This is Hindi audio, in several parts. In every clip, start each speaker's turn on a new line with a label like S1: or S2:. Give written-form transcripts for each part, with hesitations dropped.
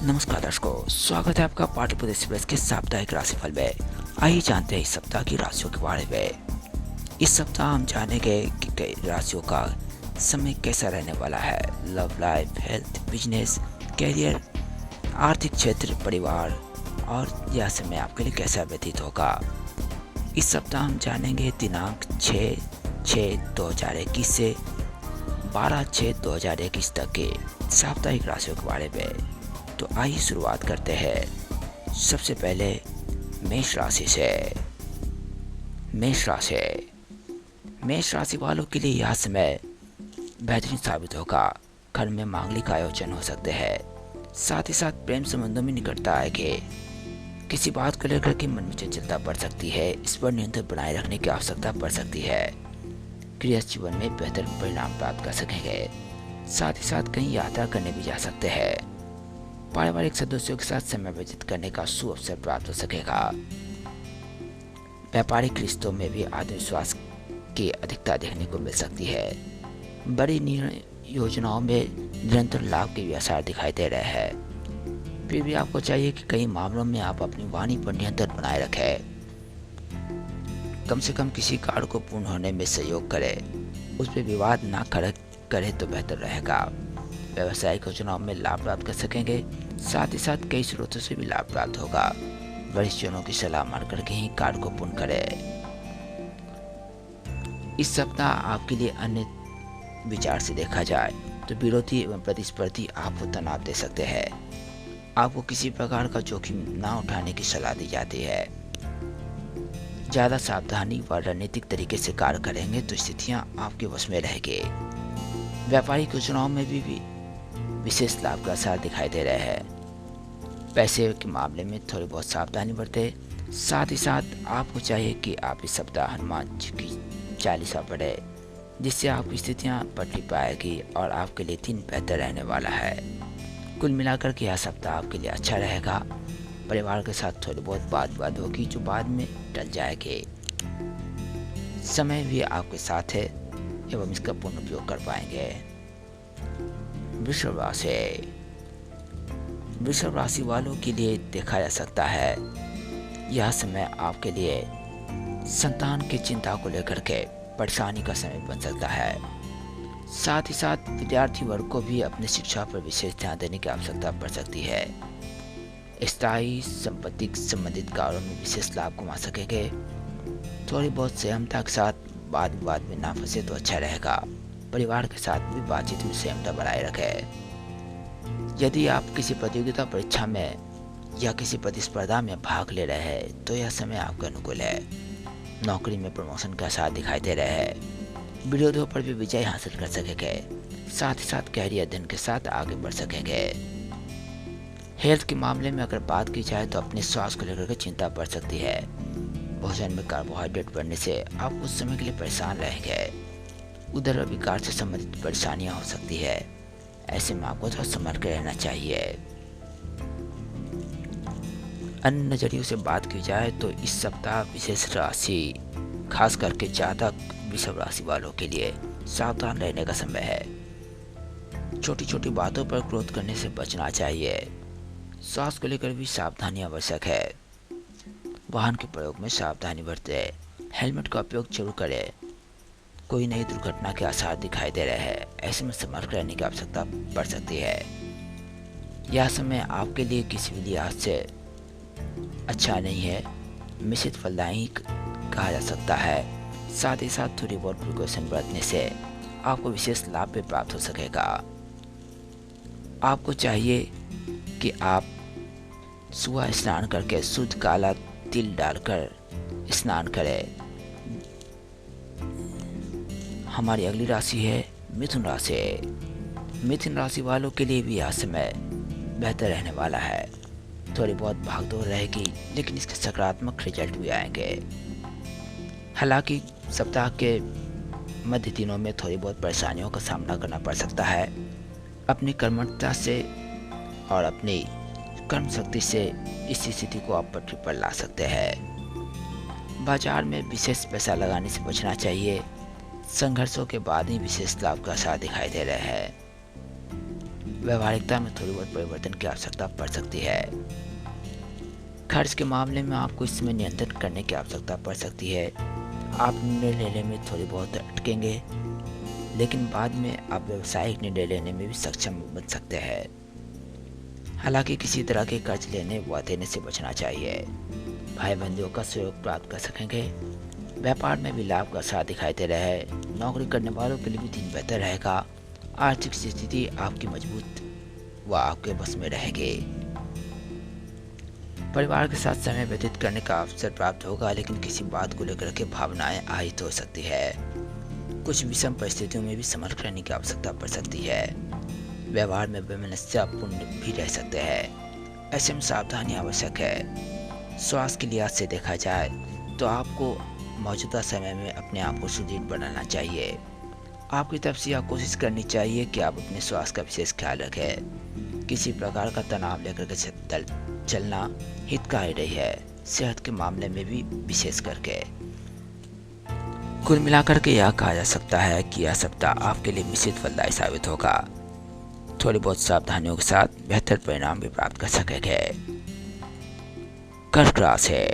S1: नमस्कार दर्शकों, स्वागत है आपका पाटलिपुत्र एक्सप्रेस के साप्ताहिक राशिफल में। आइए जानते हैं इस सप्ताह की राशियों के बारे में। इस सप्ताह हम जानेंगे कि कई राशियों का समय कैसा रहने वाला है। Love life, health, business, career, आर्थिक क्षेत्र, परिवार और यह समय आपके लिए कैसा व्यतीत होगा। इस सप्ताह हम जानेंगे दिनांक 6/6/2021 से 12/6/2021 तक के साप्ताहिक राशियों के बारे में। तो आइए शुरुआत करते हैं। सबसे पहले मेष राशि से। मेष राशि वालों के लिए यह समय बेहतरीन साबित होगा। घर में मांगलिक आयोजन हो सकते हैं। साथ ही साथ प्रेम संबंधों में निकटता आएगी। किसी बात को लेकर के मन में चंचलता बढ़ सकती है। इस पर नियंत्रण बनाए रखने की आवश्यकता पड़ सकती है। गृहस्थ जीवन में बेहतर परिणाम प्राप्त कर सकेंगे। साथ ही साथ कहीं यात्रा करने भी जा सकते हैं। पारिवारिक सदस्यों के साथ समय व्यतीत करने का शुभ अवसर प्राप्त हो सकेगा। व्यापारिक रिश्तों में भी आत्मविश्वास की अधिकता देखने को मिल सकती है। बड़ी निर्णय योजनाओं में निरंतर लाभ के भी आसार दिखाई दे रहे हैं। फिर भी आपको चाहिए कि कई मामलों में आप अपनी वाणी पर नियंत्रण बनाए रखें। कम से कम किसी कार्य को पूर्ण होने में सहयोग करें। उस पर विवाद ना करे तो बेहतर रहेगा। व्यावसायिक योजनाओं में लाभ प्राप्त कर सकेंगे। साथ ही साथ कई स्रोतों से भी लाभ प्राप्त होगा। वरिष्ठ जनों की सलाह मानकर के ही कार्य को पूर्ण करें। इस सप्ताह आपके लिए अन्य विचार से देखा जाए तो विरोधी एवं प्रतिस्पर्धी आपको तनाव दे सकते हैं। आपको किसी प्रकार का जोखिम ना उठाने की सलाह दी जाती है। ज्यादा सावधानी व रणनीतिक तरीके से कार्य करेंगे तो स्थितियां आपके वश में रहेगी। व्यापारिक योजनाओं में भी विशेष लाभ का असर दिखाई दे रहे हैं। पैसे के मामले में थोड़ी बहुत सावधानी बरतें। साथ ही साथ आपको चाहिए कि आप इस सप्ताह हनुमान जी की चालीसा पढ़ें, जिससे आपकी स्थितियां पटरी पाएगी और आपके लिए दिन बेहतर रहने वाला है। कुल मिलाकर के यह सप्ताह आपके लिए अच्छा रहेगा। परिवार के साथ थोड़ी बहुत बात होगी जो बाद में टल जाएगी। समय भी आपके साथ है एवं इसका पूर्ण उपयोग कर पाएंगे। वृषभ राशि वालों के लिए देखा जा सकता है यह समय आपके लिए संतान की चिंता को लेकर के परेशानी का समय बन सकता है। साथ ही साथ विद्यार्थी वर्ग को भी अपनी शिक्षा पर विशेष ध्यान देने की आवश्यकता पड़ सकती है। स्थायी संपत्ति संबंधित कार्यों में विशेष लाभ कमा सकेंगे। थोड़ी बहुत संयमता के साथ वाद विवाद में ना फंसे तो अच्छा रहेगा। परिवार के साथ भी बातचीत में संयमता बनाए रखें। यदि आप किसी प्रतियोगिता परीक्षा में या किसी प्रतिस्पर्धा में भाग ले रहे हैं तो यह समय आपके अनुकूल है। नौकरी में प्रमोशन का आसार दिखाई दे रहे हैं। विरोधियों पर भी विजय हासिल कर सकेंगे। साथ ही साथ कैरियर अध्ययन के साथ आगे बढ़ सकेंगे। हेल्थ के मामले में अगर बात की जाए तो अपने स्वास्थ्य को लेकर के चिंता बढ़ सकती है। भोजन में कार्बोहाइड्रेट बढ़ने से आप कुछ समय के लिए परेशान रहेंगे। उधर विकार से संबंधित परेशानियां हो सकती है। ऐसे में आपको थोड़ा संभल कर रहना चाहिए। अन्य नजरियों से बात की जाए तो इस सप्ताह विशेष राशि खास करके जातक वृषभ राशि वालों के लिए सावधान रहने का समय है। छोटी छोटी बातों पर क्रोध करने से बचना चाहिए। स्वास्थ्य को लेकर भी सावधानी आवश्यक है। वाहन के प्रयोग में सावधानी बरतें। हेलमेट का उपयोग जरूर करें। कोई नई दुर्घटना के आसार दिखाई दे रहे हैं। ऐसे में सतर्क रहने की आवश्यकता पड़ सकती है। यह समय आपके लिए किसी भी लिहाज से अच्छा नहीं है। मिश्रित फलदायी कहा जा सकता है। साथ ही साथ थोड़ी बहुत प्रिकॉशन बरतने से आपको विशेष लाभ भी प्राप्त हो सकेगा। आपको चाहिए कि आप सुबह स्नान करके शुद्ध काला तिल डालकर स्नान करें। हमारी अगली राशि है मिथुन राशि। मिथुन राशि वालों के लिए भी यह समय बेहतर रहने वाला है। थोड़ी बहुत भागदौड़ रहेगी लेकिन इसके सकारात्मक रिजल्ट भी आएंगे। हालांकि सप्ताह के मध्य दिनों में थोड़ी बहुत परेशानियों का सामना करना पड़ सकता है। अपनी कर्मठता से और अपनी कर्म शक्ति से इस स्थिति को आप पटरी पर ला सकते हैं। बाजार में विशेष पैसा लगाने से बचना चाहिए। संघर्षों के बाद ही विशेष लाभ का आसार दिखाई दे रहे हैं। व्यवहारिकता में थोड़ी बहुत परिवर्तन की आवश्यकता पड़ सकती है। खर्च के मामले में आपको इसमें नियंत्रण करने की आवश्यकता पड़ सकती है। आप निर्णय लेने में थोड़ी बहुत अटकेंगे, लेकिन बाद में आप व्यावसायिक निर्णय लेने में भी सक्षम बन सकते हैं। हालांकि किसी तरह के कर्ज लेने व देने से बचना चाहिए। भाई बंधुओं का सहयोग प्राप्त कर सकेंगे। व्यापार में भी लाभ का साथ दिखाई दे रहा है। नौकरी करने वालों के लिए भी दिन बेहतर रहेगा। आर्थिक स्थिति आपकी मजबूत व आपके बस में रहेगी। परिवार के साथ समय व्यतीत करने का अवसर प्राप्त होगा, लेकिन किसी बात को लेकर के भावनाएं আহিत हो सकती है। कुछ विषम परिस्थितियों में भी संभल रहने की आवश्यकता पड़ सकती है। व्यवहार में वैमनस्यपूर्ण भी रह सकते हैं। ऐसे में सावधानी आवश्यक है। स्वास्थ्य के लिहाज से देखा जाए तो आपको मौजूदा समय में अपने आप को सुदृढ़ बनाना चाहिए। आपकी तरफ से यह कोशिश करनी चाहिए कि आप अपने स्वास्थ्य का विशेष ख्याल रखें। किसी प्रकार का तनाव लेकर के चलना हितकारी नहीं है, सेहत के मामले में भी विशेष करके। कुल मिलाकर के यह कहा जा सकता है कि यह सप्ताह आपके लिए निश्चित फलदायी साबित होगा। थोड़ी बहुत सावधानियों के साथ बेहतर परिणाम भी प्राप्त कर सकेंगे। कर्क राशि,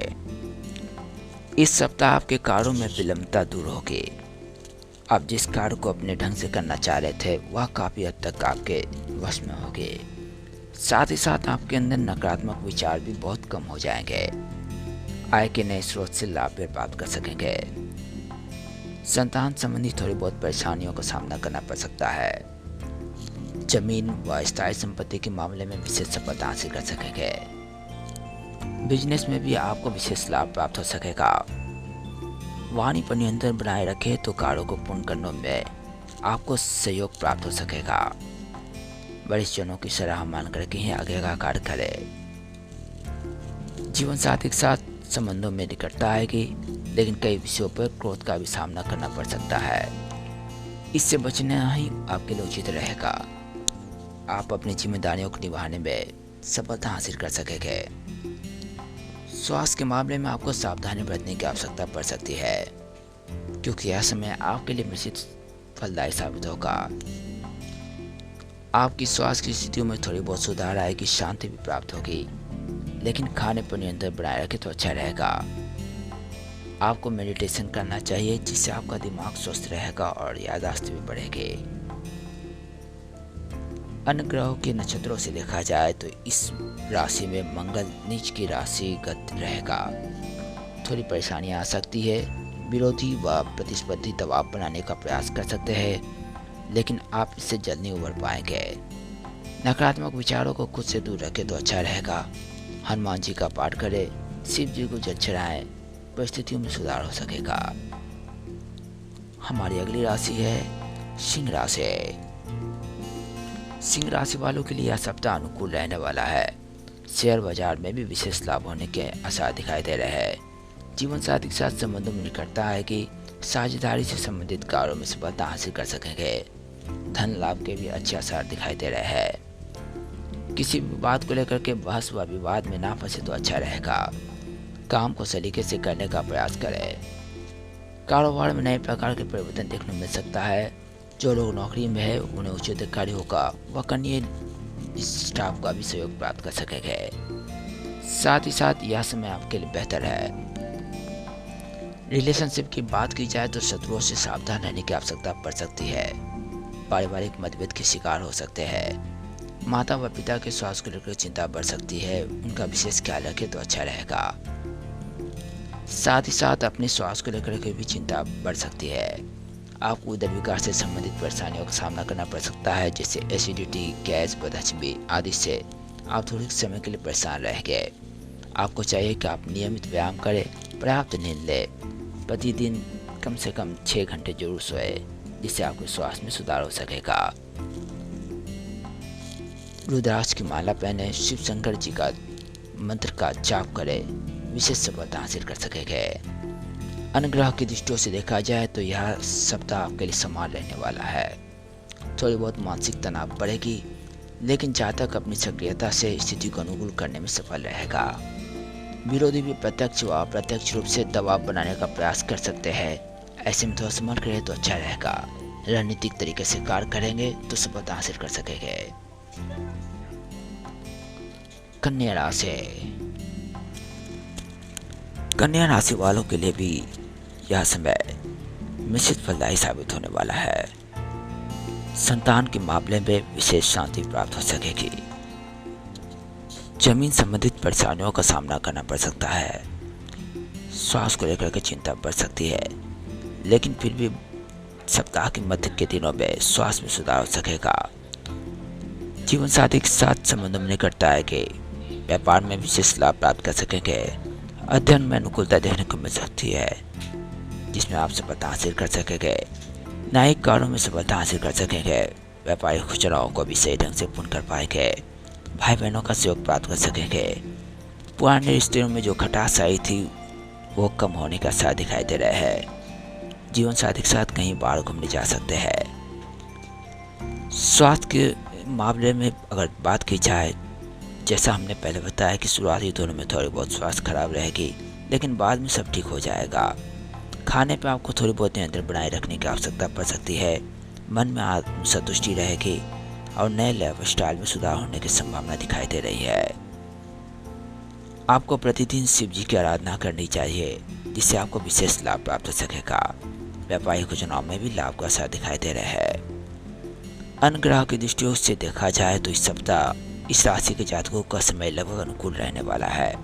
S1: इस सप्ताह आपके कार्यों में विलंबता दूर होगी। आप जिस कार्य को अपने ढंग से करना चाह रहे थे वह काफी हद तक आपके वश में होगी। साथ ही साथ आपके अंदर नकारात्मक विचार भी बहुत कम हो जाएंगे। आय के नए स्रोत से लाभ भी प्राप्त कर सकेंगे। संतान संबंधी थोड़ी बहुत परेशानियों का सामना करना पड़ सकता है। जमीन व स्थायी संपत्ति के मामले में विशेष सफलता हासिल कर सकेंगे। बिजनेस में भी आपको विशेष लाभ प्राप्त हो सकेगा। वाणी पर नियंत्रण बनाए रखें तो कार्यों को पूर्ण करने में आपको सहयोग प्राप्त हो सकेगा। वरिष्ठ जनों की सलाह मान करके ही आगे का कार्य करें। जीवन साथी के साथ संबंधों में निकटता आएगी, लेकिन कई विषयों पर क्रोध का भी सामना करना पड़ सकता है। इससे बचना ही आपके लिए उचित रहेगा। आप अपनी जिम्मेदारियों को निभाने में सफलता हासिल कर सकेंगे। स्वास्थ्य के मामले में आपको सावधानी बरतने की आवश्यकता पड़ सकती है, क्योंकि यह समय आपके लिए निश्चित फलदायी साबित होगा। आपकी स्वास्थ्य की स्थितियों में थोड़ी बहुत सुधार आएगी, शांति भी प्राप्त होगी, लेकिन खाने पर नियंत्रण बनाए रखें तो अच्छा रहेगा। आपको मेडिटेशन करना चाहिए, जिससे आपका दिमाग स्वस्थ रहेगा और याददाश्त भी बढ़ेगी। अन्य ग्रहों के नक्षत्रों से देखा जाए तो इस राशि में मंगल नीच की राशिगत रहेगा। थोड़ी परेशानियां आ सकती है। विरोधी व प्रतिस्पर्धी दबाव बनाने का प्रयास कर सकते हैं, लेकिन आप इससे जल्द नहीं उबर पाएंगे। नकारात्मक विचारों को खुद से दूर रखें तो अच्छा रहेगा। हनुमान जी का पाठ करें, शिव जी को जल चढ़ाएं, परिस्थितियों में सुधार हो सकेगा। हमारी अगली राशि है सिंह राशि। सिंह राशि वालों के लिए यह सप्ताह अनुकूल रहने वाला है। शेयर बाजार में भी विशेष लाभ होने के आसार दिखाई दे रहे हैं। जीवन साथी के साथ संबंधों में निकटता आएगी। साझेदारी से संबंधित कार्यों में सफलता हासिल कर सकेंगे। धन लाभ के भी अच्छे आसार दिखाई दे रहे हैं। किसी भी बात को लेकर के बहस व विवाद में ना फंसे तो अच्छा रहेगा। काम को सलीके से करने का प्रयास करें। कारोबार में नए प्रकार के परिवर्तन देखने को मिल सकता है। जो लोग नौकरी में है उन्हें उच्च अधिकारी होगा व कन्या स्टाफ का भी सहयोग प्राप्त कर सकेंगे। साथ ही साथ यह समय आपके लिए बेहतर है। रिलेशनशिप की बात की जाए तो शत्रुओं से सावधान रहने की आवश्यकता पड़ सकती है। पारिवारिक मतभेद के शिकार हो सकते हैं। माता व पिता के स्वास्थ्य को लेकर चिंता बढ़ सकती है। उनका विशेष ख्याल रखें तो अच्छा रहेगा। साथ ही साथ अपने स्वास्थ्य को लेकर के भी चिंता बढ़ सकती है। आपको उदर विकार से संबंधित परेशानियों का सामना करना पड़ सकता है, जैसे एसिडिटी, गैस, बदहजमी आदि से आप थोड़े समय के लिए परेशान रहेंगे। आपको चाहिए कि आप नियमित व्यायाम करें, पर्याप्त नींद लें, प्रतिदिन कम से कम 6 घंटे जरूर सोए, जिससे आपके स्वास्थ्य में सुधार हो सकेगा। रुद्राक्ष की माला पहने, शिव शंकर जी का मंत्र का जाप करें, विशेष सफलता हासिल कर सकेंगे। अन्य ग्रह की दृष्टियों से देखा जाए तो यह सप्ताह आपके लिए समान रहने वाला है। थोड़ी बहुत मानसिक तनाव बढ़ेगी, लेकिन जातक अपनी सक्रियता से स्थिति को अनुकूल करने में सफल रहेगा। विरोधी भी प्रत्यक्ष व अप्रत्यक्ष रूप से दबाव बनाने का प्रयास कर सकते हैं। ऐसे में थोड़ा समझ रहे तो अच्छा रहेगा। रणनीतिक तरीके से कार्य करेंगे तो सफलता हासिल कर सकेंगे। कन्या राशि। कन्या राशि वालों के लिए भी यह समय निश्चित फलदायी साबित होने वाला है। संतान के मामले में विशेष शांति प्राप्त हो सकेगी। जमीन संबंधित परेशानियों का सामना करना पड़ सकता है। स्वास्थ्य को लेकर के चिंता बढ़ सकती है, लेकिन फिर भी सप्ताह के मध्य के दिनों में स्वास्थ्य में सुधार हो सकेगा। जीवन साथी के साथ संबंधों में निकटता है कि व्यापार में विशेष लाभ प्राप्त कर सकेंगे। अध्ययन में अनुकूलता देखने को मिल सकती है, जिसमें आप सफलता हासिल कर सकेंगे। न्यायिक कार्यों में सफलता हासिल कर सकेंगे। व्यापारिक खुचराओं को भी सही ढंग से पूर्ण कर पाएंगे। भाई बहनों का सहयोग प्राप्त कर सकेंगे। पुराने रिश्तों में जो खटास आई थी वो कम होने का साथ दिखाई दे रहा है। जीवन साथी के साथ कहीं बाहर घूमने जा सकते हैं। स्वास्थ्य के मामले में अगर बात की जाए, जैसा हमने पहले बताया कि शुरुआती दिनों में थोड़ी बहुत स्वास्थ्य खराब रहेगी, लेकिन बाद में सब ठीक हो जाएगा। खाने पे आपको थोड़ी बहुत नियंत्रण बनाए रखने की आवश्यकता पड़ सकती है। मन में आत्मसंतुष्टि रहेगी और नए लाइफ स्टाइल में सुधार होने की संभावना दिखाई दे रही है। आपको प्रतिदिन शिव जी की आराधना करनी चाहिए, जिससे आपको विशेष लाभ प्राप्त हो सकेगा। व्यापारिक योजनाओं में भी लाभ का साथ दिखाई दे रहा है। अन्य ग्रह की दृष्टियों से देखा जाए तो इस सप्ताह इस राशि के जातकों का समय लगभग अनुकूल रहने वाला है।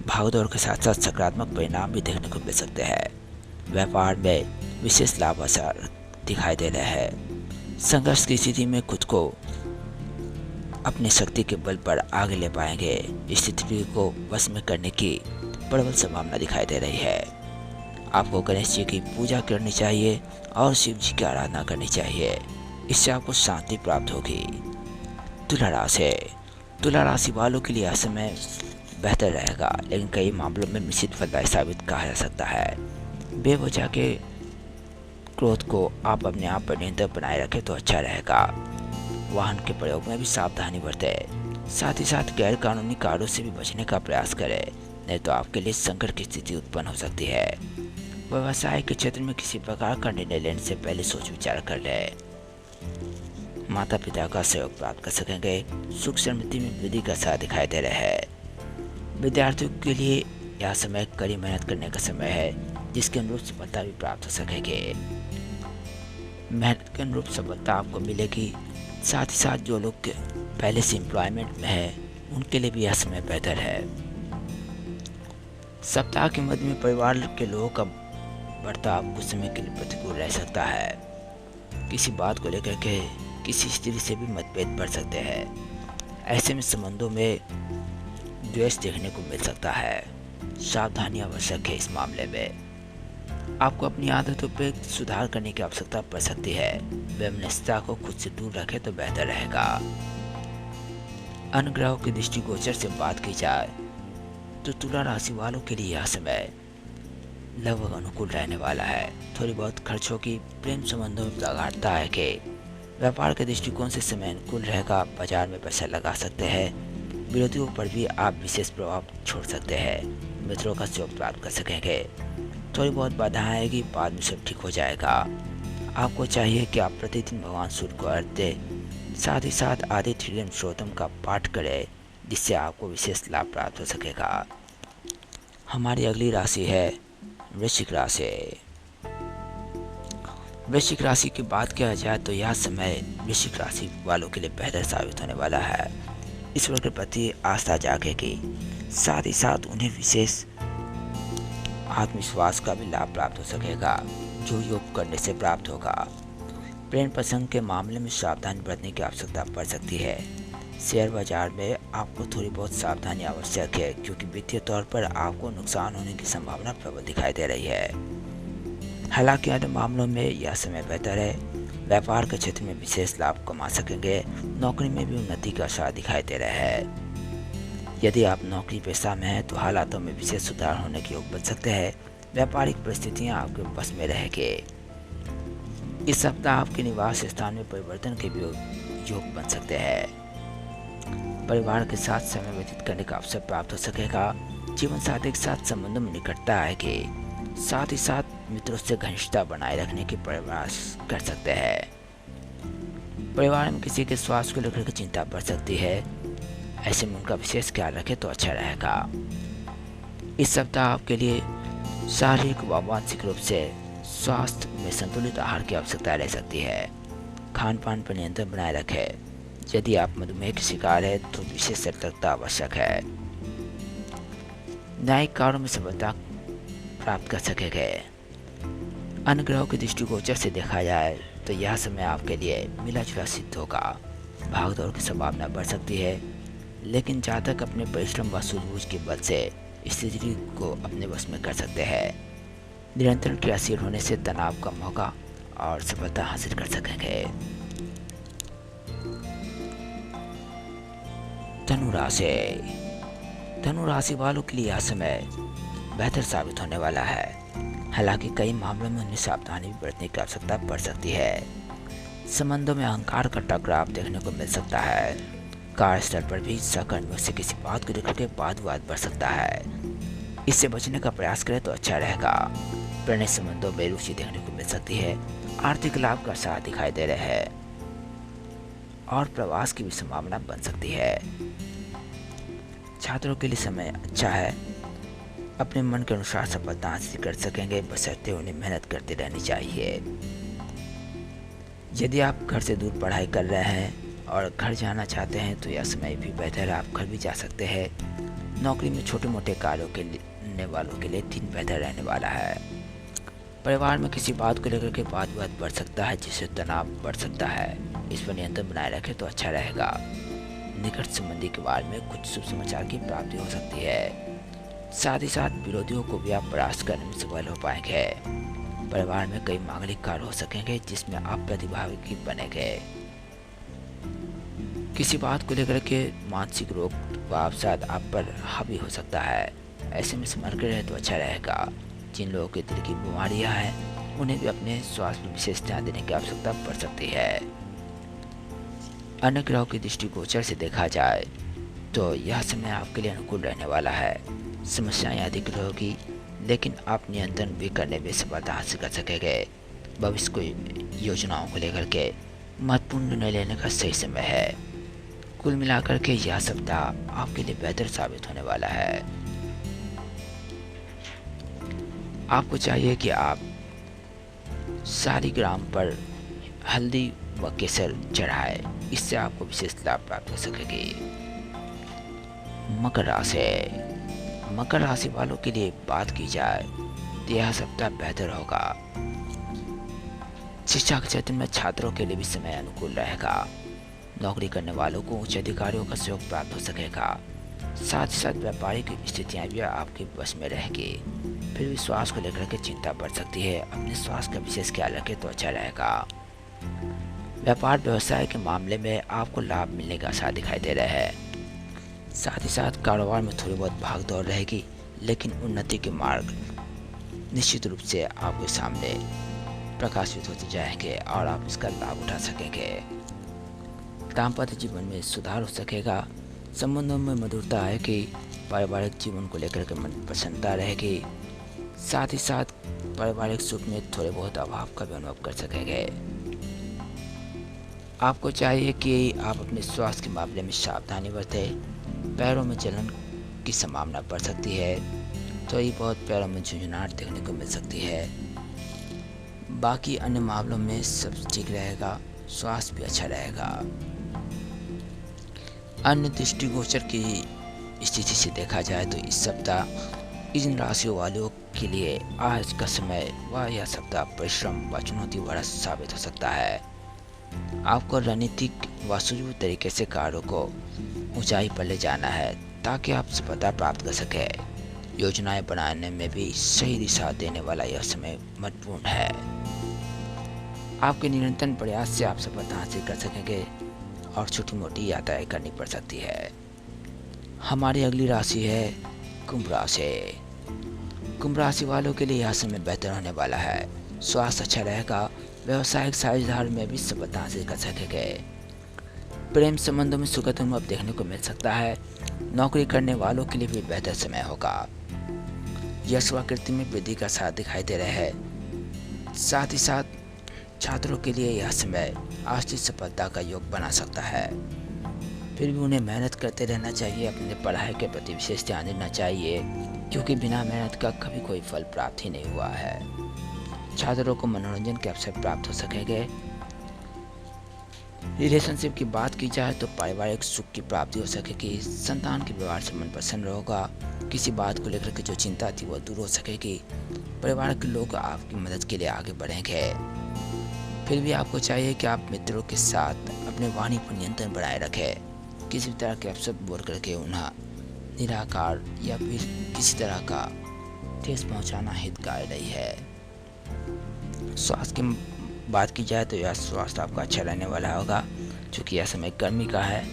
S1: भागदौड़ के साथ साथ सकारात्मक परिणाम भी देखने को मिल सकते हैं। व्यापार में विशेष लाभ असर दिखाई दे रहा है। संघर्ष की स्थिति में खुद को अपनी शक्ति के बल पर आगे ले पाएंगे। स्थिति को वश में करने की प्रबल संभावना दिखाई दे रही है। आपको गणेश जी की पूजा करनी चाहिए और शिव जी की आराधना करनी चाहिए। इससे आपको शांति प्राप्त होगी। तुला राशि। तुला राशि वालों के लिए यह समय बेहतर रहेगा, लेकिन कई मामलों में मिश्रित फलदायी साबित कहा जा सकता है। बेवजह के क्रोध को आप अपने आप पर नियंत्रण बनाए रखें तो अच्छा रहेगा। वाहन के प्रयोग में भी सावधानी बरतें। साथ ही साथ गैर कानूनी कार्यों से भी बचने का प्रयास करें, नहीं तो आपके लिए संकट की स्थिति उत्पन्न हो सकती है। व्यवसाय के क्षेत्र में किसी प्रकार का निर्णय लेने से पहले सोच विचार कर लें। माता पिता का सहयोग प्राप्त कर सकेंगे। सुख समृद्धि में वृद्धि का साथ दिखाई दे रहा है। विद्यार्थियों के लिए यह समय कड़ी मेहनत करने का समय है, जिसके अनुरूप सफलता भी प्राप्त हो सकेगी। मेहनत के अनुरूप सफलता आपको मिलेगी। साथ ही साथ जो लोग पहले से एम्प्लॉयमेंट में है, उनके लिए भी यह समय बेहतर है। सप्ताह के मध्य में परिवार के लोगों का बर्ताव कुछ समय के लिए प्रतिकूल रह सकता है। किसी बात को लेकर के किसी स्त्री से भी मतभेद बढ़ सकते हैं। ऐसे में संबंधों में द्वेष देखने को मिल सकता है। सावधानी आवश्यक है। इस मामले में आपको अपनी आदतों पर सुधार करने की आवश्यकता पड़ सकती है। वैमनस्यता को खुद से दूर रखें तो बेहतर रहेगा। अन्य ग्रहों की दृष्टिगोचर से बात की जाए तो तुला राशि वालों के लिए यह समय लगभग अनुकूल रहने वाला है। थोड़ी बहुत खर्चों की प्रेम संबंधों में प्रगाढ़ता है कि व्यापार के दृष्टिकोण से समय अनुकूल रहेगा। बाजार में पैसा लगा सकते हैं। विरोधियों पर भी आप विशेष प्रभाव छोड़ सकते हैं। मित्रों का सहयोग प्राप्त कर सकेंगे। थोड़ी बहुत बाधाएं आएगी, बाद में सब ठीक हो जाएगा। आपको चाहिए कि आप प्रतिदिन भगवान सूर्य को अर्घ्य दें। साथ ही साथ आदित्य हृदय स्तोत्रम का पाठ करें, जिससे आपको विशेष लाभ प्राप्त हो सकेगा। हमारी अगली राशि है वृश्चिक राशि। वृश्चिक राशि की बात किया जाए तो यह समय वृश्चिक राशि वालों के लिए बेहतर साबित होने वाला है। ईश्वर के प्रति आस्था जागेगी। साथ ही साथ उन्हें विशेष आत्मविश्वास का भी लाभ प्राप्त हो सकेगा, जो योग करने से प्राप्त होगा। प्रेम प्रसंग के मामले में सावधानी बरतने की आवश्यकता पड़ सकती है। शेयर बाजार में आपको थोड़ी बहुत सावधानी आवश्यक है, क्योंकि वित्तीय तौर पर आपको नुकसान होने की संभावना प्रबल दिखाई दे रही है। हालांकि अन्य मामलों में यह समय बेहतर है। व्यापार के क्षेत्र में विशेष लाभ कमा सकेंगे। नौकरी में भी उन्नति का आसार दिखाई दे रहा है। यदि आप नौकरी पेशा में हैं तो हालातों में विशेष सुधार होने के योग बन सकते हैं। व्यापारिक परिस्थितियां आपके बस में रहेंगे। इस सप्ताह आपके निवास स्थान में परिवर्तन के भी योग बन सकते हैं। परिवार के साथ समय व्यतीत करने का अवसर प्राप्त हो सकेगा। जीवन साथी के साथ संबंधों में निकटता आएगी। साथ ही साथ मित्रों से घनिष्ठता बनाए रखने की प्रयास कर सकते हैं। परिवार में किसी के स्वास्थ्य को लेकर के चिंता बढ़ सकती है। ऐसे में उनका विशेष ख्याल रखें तो अच्छा रहेगा। इस सप्ताह आपके लिए शारीरिक व मानसिक रूप से स्वास्थ्य में संतुलित आहार की आवश्यकता रह सकती है। खान पान पर नियंत्रण बनाए रखें। यदि आप मधुमेह के शिकार है तो विशेष सतर्कता आवश्यक है। न्यायिक कार्यों में सफलता प्राप्त कर सकेंगे। अन्य ग्रहों के दृष्टिगोचर से देखा जाए तो यह समय आपके लिए मिला जुला सिद्ध होगा। भागदौड़ की संभावना बढ़ सकती है, लेकिन जातक अपने परिश्रम व सूझबूझ के बल से स्थिति को अपने वश में कर सकते हैं। निरंतर क्रियाशील होने से तनाव कम होगा और सफलता हासिल कर सकेंगे। धनु राशि। धनु राशि वालों के लिए यह समय बेहतर साबित होने वाला है। हालांकि कई मामलों में उन्हें सावधानी भी बरतने की आवश्यकता पड़ सकती है। संबंधों में अहंकार का टकराव देखने को मिल सकता है। कार्यस्थल पर भी सहकर्मियों से किसी बात को लेकर के वाद विवाद बढ़ सकता है। इससे बचने का प्रयास करें तो अच्छा रहेगा। प्रणय संबंधों में रुचि देखने को मिल सकती है। आर्थिक लाभ का साथ दिखाई दे रहे हैं और प्रवास की भी संभावना बन सकती है। छात्रों के लिए समय अच्छा है। अपने मन के अनुसार सफलता हासिल कर सकेंगे, बशर्ते उन्हें मेहनत करते रहनी चाहिए। यदि आप घर से दूर पढ़ाई कर रहे हैं और घर जाना चाहते हैं तो यह समय भी बेहतर है, आप घर भी जा सकते हैं। नौकरी में छोटे मोटे कार्यों के लिए वालों के लिए दिन बेहतर रहने वाला है। परिवार में किसी बात को लेकर के वाद विवाद बढ़ सकता है, जिससे तनाव बढ़ सकता है। इस पर नियंत्रण बनाए रखें तो अच्छा रहेगा। निकट संबंधी के बारे में कुछ शुभ समाचार की प्राप्ति हो सकती है। साथ ही साथ विरोधियों को भी आप परास्त करने में सफल हो पाएंगे। परिवार में कई मांगलिक कार्य हो सकेंगे जिसमें आप प्रतिभागी बनेंगे। किसी बात को लेकर के मानसिक रोग व अवसाद आप पर हावी हो सकता है। ऐसे में संभल कर रहे तो अच्छा रहेगा। जिन लोगों के दिल की बीमारियां हैं उन्हें भी अपने स्वास्थ्य पर विशेष ध्यान देने की आवश्यकता पड़ सकती है। अन्य ग्रहों की दृष्टिगोचर से देखा जाए तो यह समय आपके लिए अनुकूल रहने वाला है। समस्याएं अधिक होगी, लेकिन आप नियंत्रण भी करने में सफलता हासिल कर सकेंगे। भविष्य को योजनाओं को लेकर के महत्वपूर्ण निर्णय लेने का सही समय है। कुल मिलाकर के यह सप्ताह आपके लिए बेहतर साबित होने वाला है। आपको चाहिए कि आप शालिग्राम पर हल्दी व केसर चढ़ाए, इससे आपको विशेष लाभ प्राप्त हो सकेगी। मकर राशि। मकर राशि वालों के लिए बात की जाए तो यह सप्ताह बेहतर होगा। शिक्षा के क्षेत्र में छात्रों के लिए भी समय अनुकूल रहेगा। नौकरी करने वालों को उच्च अधिकारियों का सहयोग प्राप्त हो सकेगा। साथ ही साथ व्यापारिक स्थितियां भी आपके बस में रहेगी। फिर भी स्वास्थ्य को लेकर के चिंता बढ़ सकती है। अपने स्वास्थ्य का विशेष ख्याल रखें तो अच्छा रहेगा। व्यापार व्यवसाय के मामले में आपको लाभ मिलने का आसार दिखाई दे रहा है। साथ ही साथ कारोबार में थोड़ी बहुत भाग दौड़ रहेगी, लेकिन उन्नति के मार्ग निश्चित रूप से आपके सामने प्रकाशित होते जाएंगे और आप इसका लाभ उठा सकेंगे। दाम्पत्य जीवन में सुधार हो सकेगा। संबंधों में मधुरता आएगी। पारिवारिक जीवन को लेकर के मन प्रसन्नता रहेगी। साथ ही साथ पारिवारिक सुख में थोड़े बहुत अभाव का भी अनुभव कर सकेंगे। आपको चाहिए कि आप अपने स्वास्थ्य के मामले में सावधानी बरतें। पैरों में जलन की संभावना बढ़ सकती है, तो ये बहुत पैरों में झुंझुनाहट देखने को मिल सकती है। बाकी अन्य मामलों में सब ठीक रहेगा, स्वास्थ्य भी अच्छा रहेगा। अन्य दृष्टिगोचर की स्थिति से देखा जाए तो इस सप्ताह इन राशियों वालों के लिए आज का समय व यह सप्ताह परिश्रम व चुनौती भरा साबित हो सकता है। आपको रणनीतिक व सूझबूझ तरीके से कार्यों को ऊंचाई पर ले जाना है ताकि आप सफलता प्राप्त कर सके। योजनाएं बनाने में भी सही दिशा देने वाला यह समय महत्वपूर्ण है। आपके निरंतर प्रयास से आप सफलता हासिल कर सकेंगे और छोटी मोटी यात्राएं करनी पड़ सकती है। हमारी अगली राशि है कुंभ राशि। कुंभ राशि वालों के लिए यह समय बेहतर होने वाला है। स्वास्थ्य अच्छा रहेगा। व्यवसायिक साझेदार में भी सफलता हासिल कर सकेंगे। प्रेम संबंधों में सुखद अनुभव देखने को मिल सकता है। नौकरी करने वालों के लिए भी बेहतर समय होगा। यश व कीर्ति में वृद्धि का साथ दिखाई दे रहा है। साथ ही साथ छात्रों के लिए यह समय आर्थिक सफलता का योग बना सकता है। फिर भी उन्हें मेहनत करते रहना चाहिए, अपने पढ़ाई के प्रति विशेष ध्यान देना चाहिए, क्योंकि बिना मेहनत का कभी कोई फल प्राप्त ही नहीं हुआ है। छात्रों को मनोरंजन के अवसर प्राप्त हो सकेंगे। रिलेशनशिप की बात की जाए तो पारिवारिक सुख की प्राप्ति हो सकेगी, संतान के व्यवहार से मन प्रसन्न होगा, किसी बात को लेकर के जो चिंता थी वो दूर हो सकेगी, परिवार के लोग आपकी मदद के लिए आगे बढ़ेंगे। फिर भी आपको चाहिए कि आप मित्रों के साथ अपने वाणी पर नियंत्रण बनाए रखें, किसी भी तरह के अपशब्द बोल करके उन्हें निराकार या फिर किसी तरह का ठेस पहुंचाना हितकारी नहीं है। स्वास्थ्य की बात की जाए तो यह स्वास्थ्य आपका अच्छा रहने वाला होगा, क्योंकि यह समय गर्मी का है।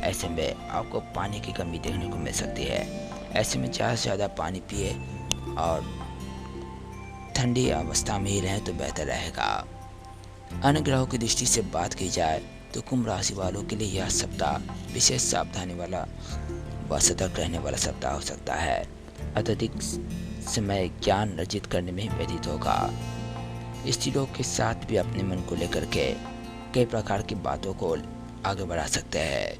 S1: ऐसे में आपको पानी की कमी देखने को मिल सकती है। ऐसे में ज़्यादा से ज़्यादा पानी पिए और ठंडी अवस्था में ही रहें तो बेहतर रहेगा। अन्य ग्रहों की दृष्टि से बात की जाए तो कुंभ राशि वालों के लिए यह सप्ताह विशेष सावधानी वाला व सतर्क रहने वाला सप्ताह हो सकता है। अत्यधिक समय ज्ञान अर्जित करने में व्यतीत होगा। स्त्रियों के साथ भी अपने मन को लेकर के कई प्रकार की बातों को आगे बढ़ा सकते हैं।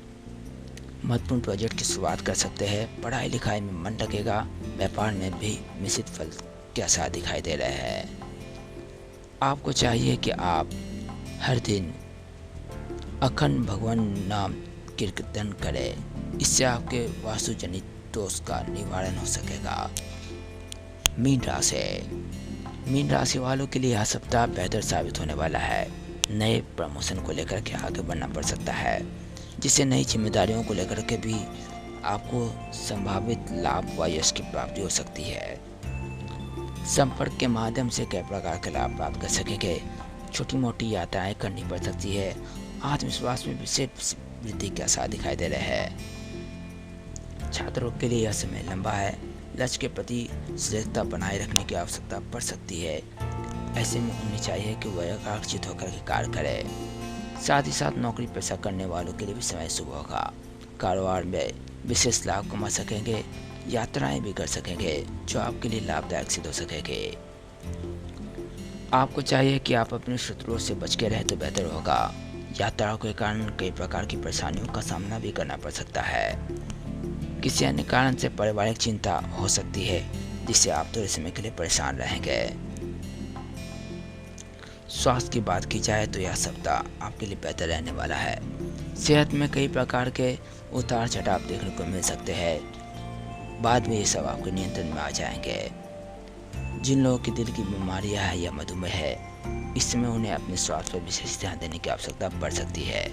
S1: महत्वपूर्ण प्रोजेक्ट की शुरुआत कर सकते हैं। पढ़ाई लिखाई में मन लगेगा। व्यापार में भी मिश्रित फल के आसार दिखाई दे रहे हैं। आपको चाहिए कि आप हर दिन अखंड भगवान नाम कीर्तन करें, इससे आपके वास्तुजनित दोष का निवारण हो सकेगा। मीन राशि वालों के लिए यह सप्ताह बेहतर साबित होने वाला है। नए प्रमोशन को लेकर के आगे बढ़ना पड़ सकता है, जिससे नई जिम्मेदारियों को लेकर के भी आपको संभावित लाभ व यश की प्राप्ति हो सकती है। संपर्क के माध्यम से कई प्रकार के लाभ प्राप्त कर सकेंगे। छोटी मोटी यात्राएं करनी पड़ सकती है। आत्मविश्वास में विशेष वृद्धि के आसार दिखाई दे रहे हैं। छात्रों के लिए यह समय लंबा है। लक्ष्य के प्रति सजगता बनाए रखने की आवश्यकता पड़ सकती है। ऐसे में उन्हें चाहिए कि वह एकाग्रचित होकर के कार्य करें। साथ ही साथ नौकरी पेशा करने वालों के लिए भी समय शुभ होगा। कारोबार में विशेष लाभ कमा सकेंगे। यात्राएं भी कर सकेंगे जो आपके लिए लाभदायक सिद्ध हो सकेंगे। आपको चाहिए कि आप अपने शत्रुओं से बच के रहें तो बेहतर होगा। यात्राओं के कारण कई प्रकार की परेशानियों का सामना भी करना पड़ सकता है। किसी अन्य कारण से पारिवारिक चिंता हो सकती है, जिससे आप थोड़े समय के लिए परेशान रहेंगे। स्वास्थ्य की बात की जाए तो यह सप्ताह आपके लिए बेहतर रहने वाला है। सेहत में कई प्रकार के उतार चढ़ाव देखने को मिल सकते हैं। बाद में ये सब आपके नियंत्रण में आ जाएंगे। जिन लोगों की दिल की बीमारियां है या मधुमेह है, इस समय उन्हें अपने स्वास्थ्य पर विशेष ध्यान देने की आवश्यकता पड़ सकती है।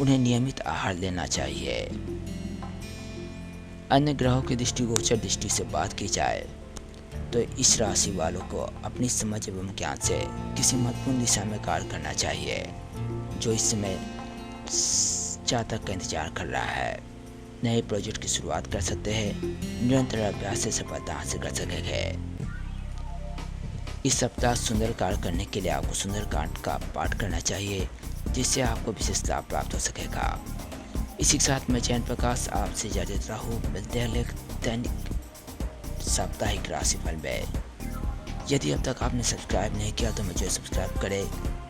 S1: उन्हें नियमित आहार लेना चाहिए। अन्य ग्रहों की दृष्टिगोचर दृष्टि से बात की जाए तो इस राशि वालों को अपनी समझ एवं ज्ञान से किसी महत्वपूर्ण दिशा में कार्य करना चाहिए, जो इस समय जातक का इंतजार कर रहा है। नए प्रोजेक्ट की शुरुआत कर सकते हैं। निरंतर अभ्यास से सफलता हासिल कर सकेंगे। इस सप्ताह सुंदर कार्य करने के लिए आपको सुंदरकांड का पाठ करना चाहिए, जिससे आपको विशेष लाभ प्राप्त हो सकेगा। इसी के साथ मैं जैन प्रकाश आपसे इजाजत रहूं। मिलते हैं दैनिक साप्ताहिक राशिफल में। यदि अब तक आपने सब्सक्राइब नहीं किया तो मुझे सब्सक्राइब करें।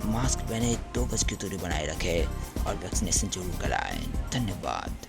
S1: मास्क पहने, 2 गज की दूरी बनाए रखें और वैक्सीनेशन जरूर कराएं। धन्यवाद।